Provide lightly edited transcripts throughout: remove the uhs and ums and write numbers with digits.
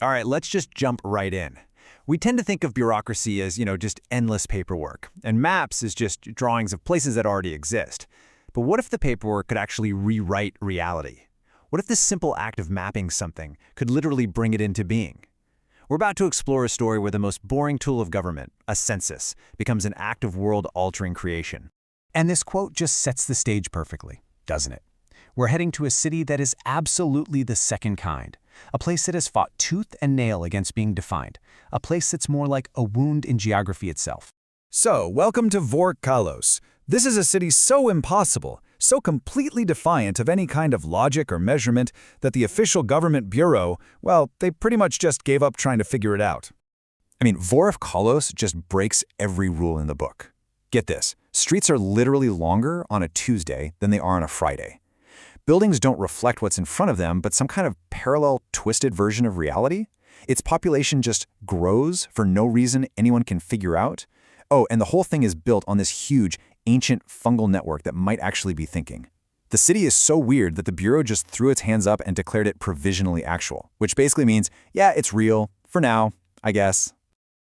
All right, let's just jump right in. We tend to think of bureaucracy as, just endless paperwork, and maps as just drawings of places that already exist. But what if the paperwork could actually rewrite reality? What if this simple act of mapping something could literally bring it into being? We're about to explore a story where the most boring tool of government, a census, becomes an act of world-altering creation. And this quote just sets the stage perfectly, doesn't it? We're heading to a city that is absolutely the second kind, a place that has fought tooth and nail against being defined, a place that's more like a wound in geography itself. So, welcome to Vorrh-Kallos. This is a city so impossible, so completely defiant of any kind of logic or measurement that the official government bureau, well, they pretty much just gave up trying to figure it out. Vorrh-Kallos just breaks every rule in the book. Get this, streets are literally longer on a Tuesday than they are on a Friday. Buildings don't reflect what's in front of them, but some kind of parallel, twisted version of reality. Its population just grows for no reason anyone can figure out. Oh, and the whole thing is built on this huge, ancient fungal network that might actually be thinking. The city is so weird that the Bureau just threw its hands up and declared it provisionally actual, which basically means, yeah, it's real, for now, I guess.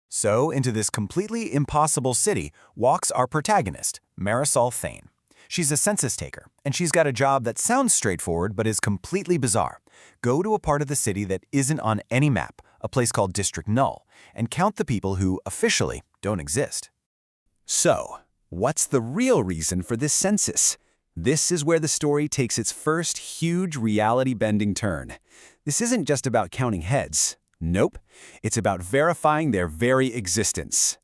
So, into this completely impossible city walks our protagonist, Marisol Thane. She's a census-taker, and she's got a job that sounds straightforward but is completely bizarre. Go to a part of the city that isn't on any map, a place called District Null, and count the people who, officially, don't exist. So, what's the real reason for this census? This is where the story takes its first huge reality-bending turn. This isn't just about counting heads. Nope, it's about verifying their very existence.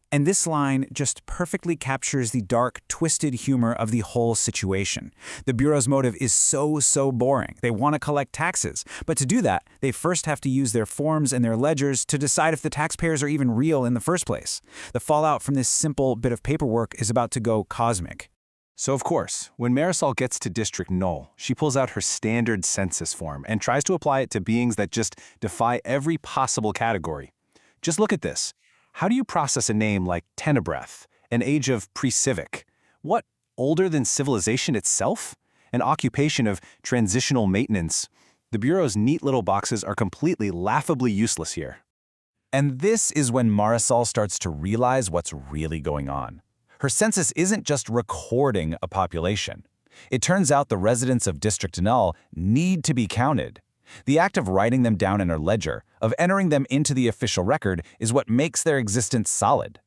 And this line just perfectly captures the dark, twisted humor of the whole situation. The Bureau's motive is so boring. They want to collect taxes. But to do that, they first have to use their forms and their ledgers to decide if the taxpayers are even real in the first place. The fallout from this simple bit of paperwork is about to go cosmic. So of course, when Marisol gets to District Null, she pulls out her standard census form and tries to apply it to beings that just defy every possible category. Just look at this. How do you process a name like Tenebreth, an age of pre-civic? What, older than civilization itself? An occupation of transitional maintenance? The Bureau's neat little boxes are completely laughably useless here. And this is when Marisol starts to realize what's really going on. Her census isn't just recording a population. It turns out the residents of District Null need to be counted. The act of writing them down in her ledger, of entering them into the official record, is what makes their existence solid.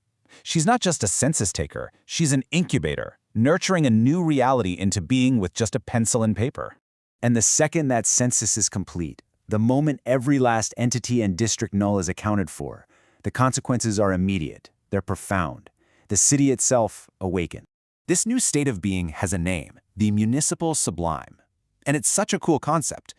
She's not just a census taker, she's an incubator, nurturing a new reality into being with just a pencil and paper. And the second that census is complete, the moment every last entity in District Null is accounted for, the consequences are immediate, they're profound. The city itself awakens. This new state of being has a name, the municipal sublime. And it's such a cool concept.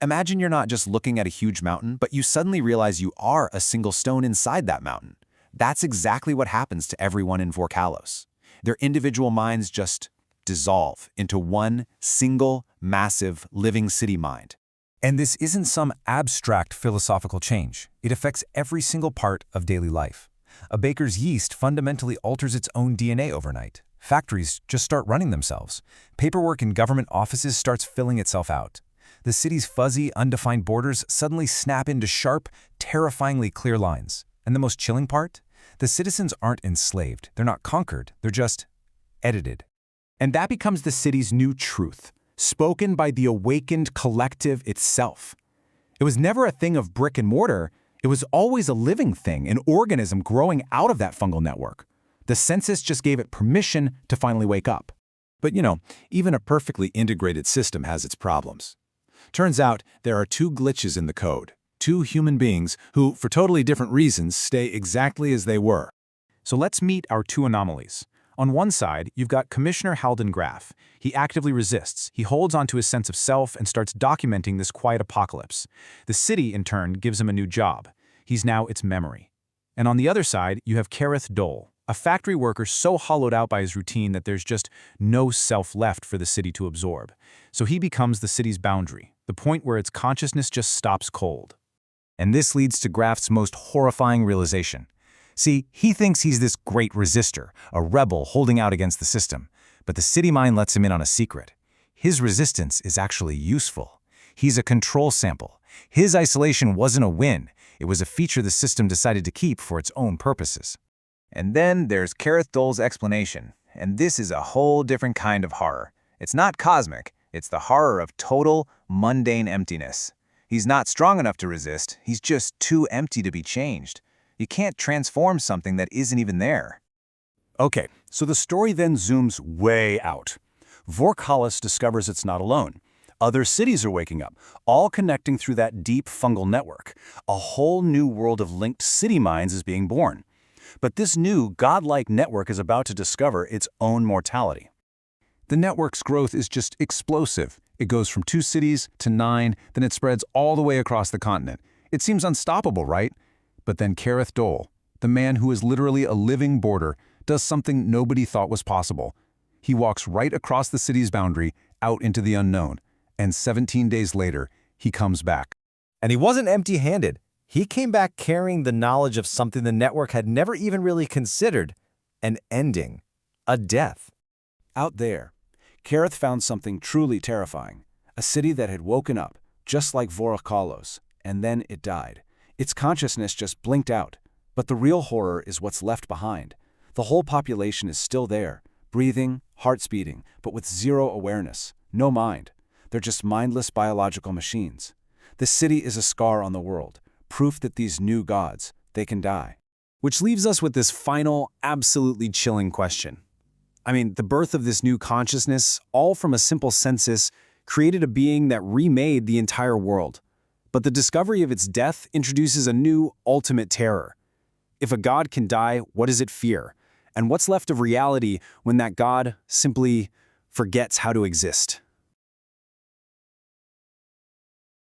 Imagine you're not just looking at a huge mountain, but you suddenly realize you are a single stone inside that mountain. That's exactly what happens to everyone in Vorrh-Kallos. Their individual minds just dissolve into one single, massive, living city mind. And this isn't some abstract philosophical change. It affects every single part of daily life. A baker's yeast fundamentally alters its own DNA overnight. Factories just start running themselves. Paperwork in government offices starts filling itself out. The city's fuzzy, undefined borders suddenly snap into sharp, terrifyingly clear lines. And the most chilling part? The citizens aren't enslaved. They're not conquered. They're just edited. And that becomes the city's new truth, spoken by the awakened collective itself. It was never a thing of brick and mortar. It was always a living thing, an organism growing out of that fungal network. The census just gave it permission to finally wake up. But even a perfectly integrated system has its problems. Turns out there are two glitches in the code, two human beings who, for totally different reasons, stay exactly as they were. So let's meet our two anomalies. On one side, you've got Commissioner Halden Grath. He actively resists. He holds onto his sense of self and starts documenting this quiet apocalypse. The city, in turn, gives him a new job. He's now its memory. And on the other side, you have Kerreth Dole, a factory worker so hollowed out by his routine that there's just no self left for the city to absorb. So he becomes the city's boundary, the point where its consciousness just stops cold. And this leads to Grath's most horrifying realization. See, he thinks he's this great resistor, a rebel holding out against the system. But the city mind lets him in on a secret. His resistance is actually useful. He's a control sample, His isolation wasn't a win. It was a feature the system decided to keep for its own purposes. And then there's Kerreth Dole's explanation, and this is a whole different kind of horror. It's not cosmic, it's the horror of total, mundane emptiness. He's not strong enough to resist, he's just too empty to be changed. You can't transform something that isn't even there. Okay, so the story then zooms way out. Vorrh-Kallos discovers it's not alone. Other cities are waking up, all connecting through that deep fungal network. A whole new world of linked city minds is being born. But this new, godlike network is about to discover its own mortality. The network's growth is just explosive. It goes from 2 cities to 9, then it spreads all the way across the continent. It seems unstoppable, right? But then Kerreth Dole, the man who is literally a living border, does something nobody thought was possible. He walks right across the city's boundary, out into the unknown, and 17 days later, he comes back. And he wasn't empty-handed. He came back carrying the knowledge of something the network had never even really considered, an ending, a death. Out there, Kerreth found something truly terrifying, a city that had woken up, just like Vorrh-Kallos, and then it died. Its consciousness just blinked out. But the real horror is what's left behind. The whole population is still there, breathing, hearts beating, but with zero awareness, no mind. They're just mindless biological machines. This city is a scar on the world, proof that these new gods, they can die. Which leaves us with this final, absolutely chilling question. I mean, the birth of this new consciousness, all from a simple census, created a being that remade the entire world. But the discovery of its death introduces a new, ultimate terror. If a god can die, what does it fear? And what's left of reality when that god simply forgets how to exist?